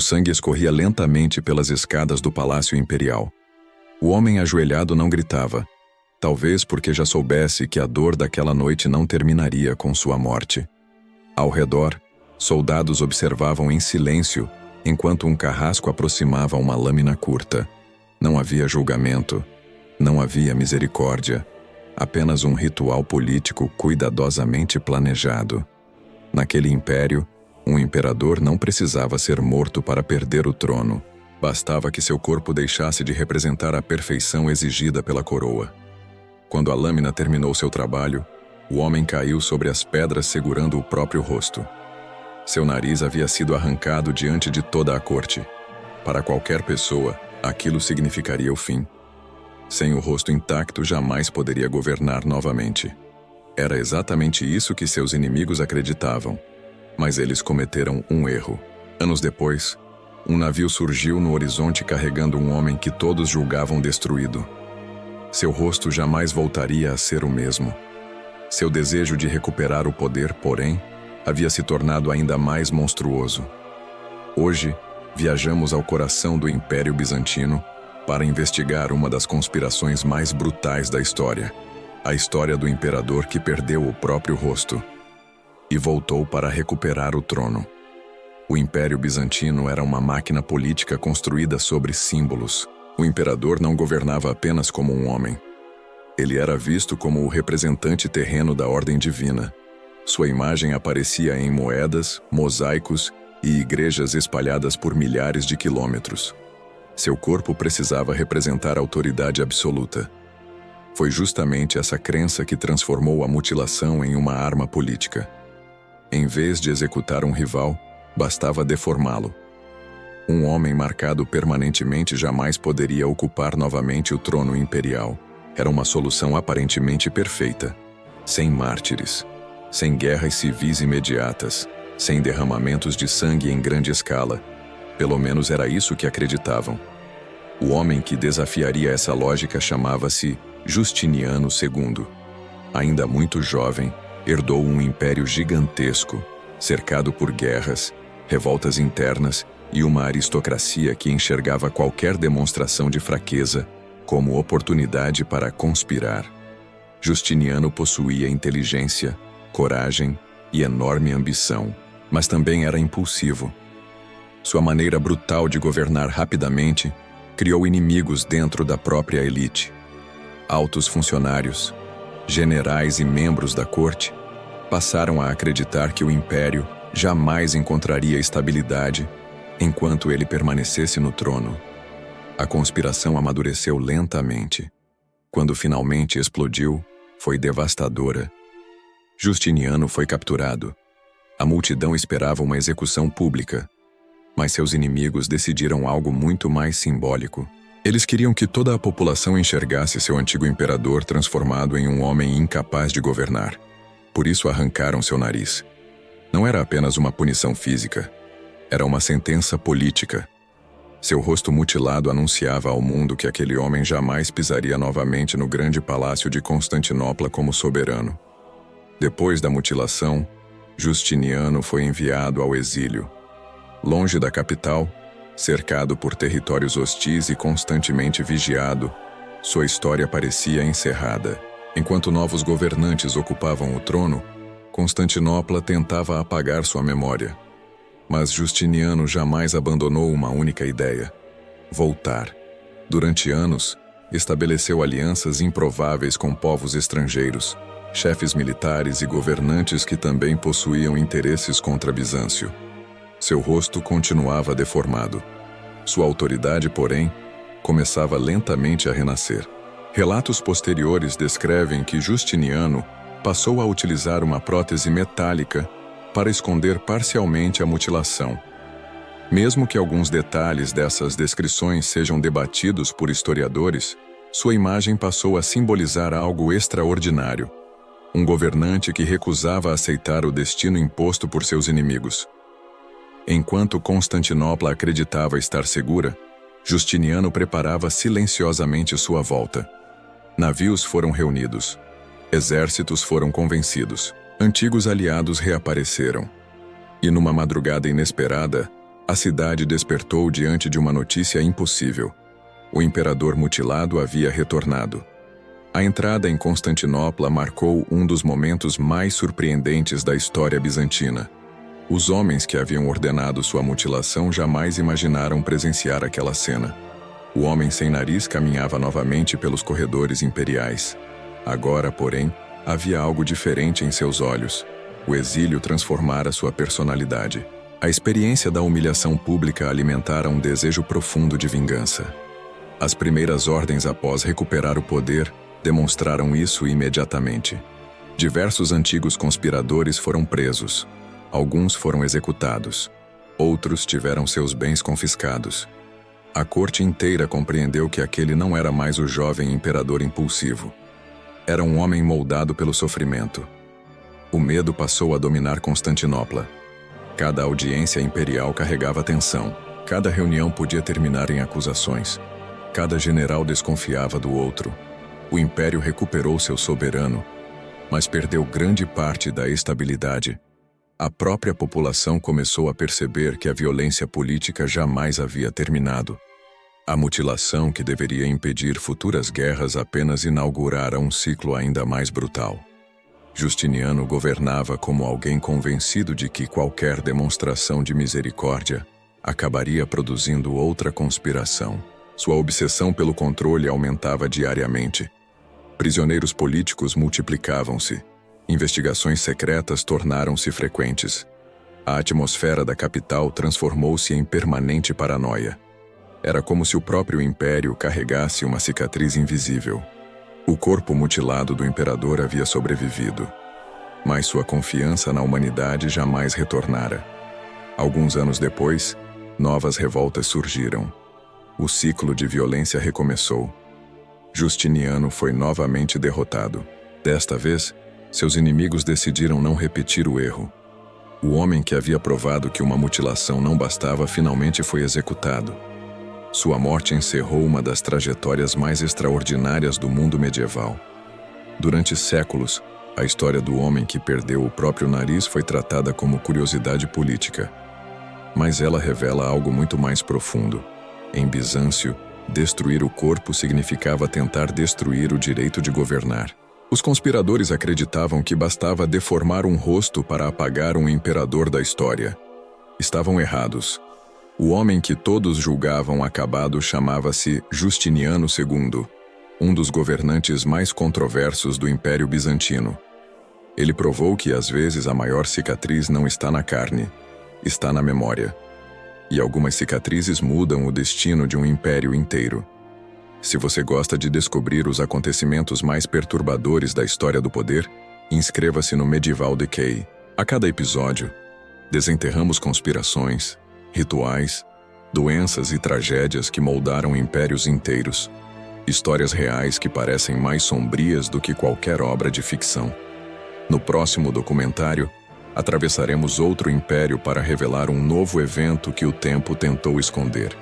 sangue escorria lentamente pelas escadas do Palácio Imperial. O homem ajoelhado não gritava, talvez porque já soubesse que a dor daquela noite não terminaria com sua morte. Ao redor, soldados observavam em silêncio enquanto um carrasco aproximava uma lâmina curta. Não havia julgamento, não havia misericórdia, apenas um ritual político cuidadosamente planejado. Naquele império, um imperador não precisava ser morto para perder o trono. Bastava que seu corpo deixasse de representar a perfeição exigida pela coroa. Quando a lâmina terminou seu trabalho, o homem caiu sobre as pedras segurando o próprio rosto. Seu nariz havia sido arrancado diante de toda a corte. Para qualquer pessoa, aquilo significaria o fim. Sem o rosto intacto, jamais poderia governar novamente. Era exatamente isso que seus inimigos acreditavam. Mas eles cometeram um erro. Anos depois, um navio surgiu no horizonte carregando um homem que todos julgavam destruído. Seu rosto jamais voltaria a ser o mesmo. Seu desejo de recuperar o poder, porém, havia se tornado ainda mais monstruoso. Hoje, viajamos ao coração do Império Bizantino para investigar uma das conspirações mais brutais da história, a história do imperador que perdeu o próprio rosto e voltou para recuperar o trono. O Império Bizantino era uma máquina política construída sobre símbolos. O imperador não governava apenas como um homem. Ele era visto como o representante terreno da ordem divina. Sua imagem aparecia em moedas, mosaicos e igrejas espalhadas por milhares de quilômetros. Seu corpo precisava representar autoridade absoluta. Foi justamente essa crença que transformou a mutilação em uma arma política. Em vez de executar um rival, bastava deformá-lo. Um homem marcado permanentemente jamais poderia ocupar novamente o trono imperial. Era uma solução aparentemente perfeita. Sem mártires, sem guerras civis imediatas, sem derramamentos de sangue em grande escala. Pelo menos era isso que acreditavam. O homem que desafiaria essa lógica chamava-se Justiniano II. Ainda muito jovem, herdou um império gigantesco, cercado por guerras, revoltas internas e uma aristocracia que enxergava qualquer demonstração de fraqueza como oportunidade para conspirar. Justiniano possuía inteligência, coragem e enorme ambição, mas também era impulsivo. Sua maneira brutal de governar rapidamente criou inimigos dentro da própria elite. Altos funcionários, generais e membros da corte passaram a acreditar que o império jamais encontraria estabilidade enquanto ele permanecesse no trono. A conspiração amadureceu lentamente. Quando finalmente explodiu, foi devastadora. Justiniano foi capturado. A multidão esperava uma execução pública, mas seus inimigos decidiram algo muito mais simbólico. Eles queriam que toda a população enxergasse seu antigo imperador transformado em um homem incapaz de governar. Por isso arrancaram seu nariz. Não era apenas uma punição física, era uma sentença política. Seu rosto mutilado anunciava ao mundo que aquele homem jamais pisaria novamente no grande palácio de Constantinopla como soberano. Depois da mutilação, Justiniano foi enviado ao exílio. Longe da capital, cercado por territórios hostis e constantemente vigiado, sua história parecia encerrada. Enquanto novos governantes ocupavam o trono, Constantinopla tentava apagar sua memória. Mas Justiniano jamais abandonou uma única ideia: voltar. Durante anos, estabeleceu alianças improváveis com povos estrangeiros, chefes militares e governantes que também possuíam interesses contra Bizâncio. Seu rosto continuava deformado. Sua autoridade, porém, começava lentamente a renascer. Relatos posteriores descrevem que Justiniano passou a utilizar uma prótese metálica para esconder parcialmente a mutilação. Mesmo que alguns detalhes dessas descrições sejam debatidos por historiadores, sua imagem passou a simbolizar algo extraordinário: um governante que recusava aceitar o destino imposto por seus inimigos. Enquanto Constantinopla acreditava estar segura, Justiniano preparava silenciosamente sua volta. Navios foram reunidos. Exércitos foram convencidos. Antigos aliados reapareceram. E numa madrugada inesperada, A cidade despertou diante de uma notícia impossível. O imperador mutilado havia retornado. A entrada em Constantinopla marcou um dos momentos mais surpreendentes da história bizantina. Os homens que haviam ordenado sua mutilação jamais imaginaram presenciar aquela cena. O homem sem nariz caminhava novamente pelos corredores imperiais. Agora, porém, havia algo diferente em seus olhos. O exílio transformara sua personalidade. A experiência da humilhação pública alimentara um desejo profundo de vingança. As primeiras ordens após recuperar o poder demonstraram isso imediatamente. Diversos antigos conspiradores foram presos. Alguns foram executados. Outros tiveram seus bens confiscados. A corte inteira compreendeu que aquele não era mais o jovem imperador impulsivo. Era um homem moldado pelo sofrimento. O medo passou a dominar Constantinopla. Cada audiência imperial carregava tensão. Cada reunião podia terminar em acusações. Cada general desconfiava do outro. O império recuperou seu soberano, mas perdeu grande parte da estabilidade. A própria população começou a perceber que a violência política jamais havia terminado. A mutilação que deveria impedir futuras guerras apenas inaugurara um ciclo ainda mais brutal. Justiniano governava como alguém convencido de que qualquer demonstração de misericórdia acabaria produzindo outra conspiração. Sua obsessão pelo controle aumentava diariamente. Prisioneiros políticos multiplicavam-se. Investigações secretas tornaram-se frequentes. A atmosfera da capital transformou-se em permanente paranoia. Era como se o próprio império carregasse uma cicatriz invisível. O corpo mutilado do imperador havia sobrevivido, mas sua confiança na humanidade jamais retornara. Alguns anos depois, novas revoltas surgiram. O ciclo de violência recomeçou. Justiniano foi novamente derrotado. Desta vez, seus inimigos decidiram não repetir o erro. O homem que havia provado que uma mutilação não bastava finalmente foi executado. Sua morte encerrou uma das trajetórias mais extraordinárias do mundo medieval. Durante séculos, a história do homem que perdeu o próprio nariz foi tratada como curiosidade política. Mas ela revela algo muito mais profundo. Em Bizâncio, destruir o corpo significava tentar destruir o direito de governar. Os conspiradores acreditavam que bastava deformar um rosto para apagar um imperador da história. Estavam errados. O homem que todos julgavam acabado chamava-se Justiniano II, um dos governantes mais controversos do Império Bizantino. Ele provou que às vezes a maior cicatriz não está na carne, está na memória. E algumas cicatrizes mudam o destino de um império inteiro. Se você gosta de descobrir os acontecimentos mais perturbadores da história do poder, inscreva-se no Medieval Decay. A cada episódio, desenterramos conspirações, rituais, doenças e tragédias que moldaram impérios inteiros. Histórias reais que parecem mais sombrias do que qualquer obra de ficção. No próximo documentário, atravessaremos outro império para revelar um novo evento que o tempo tentou esconder.